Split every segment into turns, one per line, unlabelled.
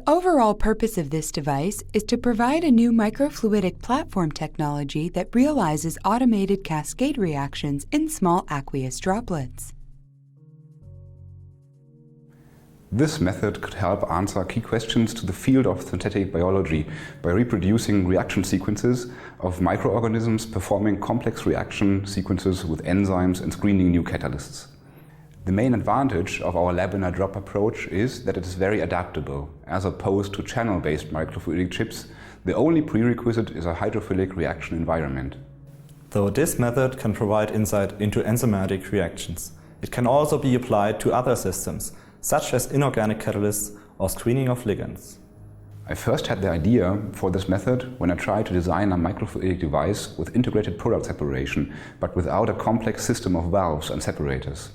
overall purpose of this device is to provide a new microfluidic platform technology that realizes automated cascade reactions in small aqueous droplets.
This method could help answer key questions to the field of synthetic biology by reproducing reaction sequences of microorganisms performing complex reaction sequences with enzymes and screening new catalysts. The main advantage of our lab-in-a-drop approach is that it is very adaptable. As opposed to channel-based microfluidic chips, the only prerequisite is a hydrophilic reaction environment.
Though this method can provide insight into enzymatic reactions, it can also be applied to other systems, such as inorganic catalysts or screening of ligands.
I first had the idea for this method when I tried to design a microfluidic device with integrated product separation, but without a complex system of valves and separators.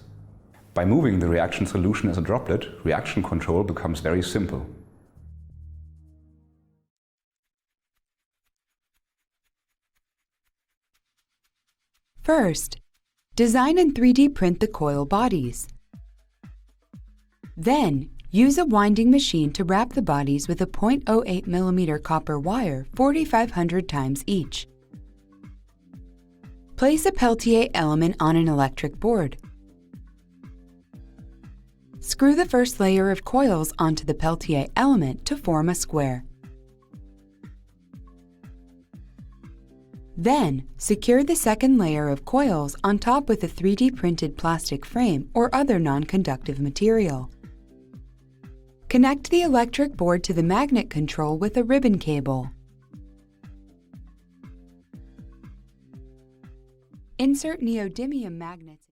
By moving the reaction solution as a droplet, reaction control becomes very simple.
First, design and 3D print the coil bodies. Then, use a winding machine to wrap the bodies with a 0.08 mm copper wire 4,500 times each. Place a Peltier element on an electric board. Screw the first layer of coils onto the Peltier element to form a square. Then, secure the second layer of coils on top with a 3D printed plastic frame or other non-conductive material. Connect the electric board to the magnet control with a ribbon cable. Insert neodymium magnets.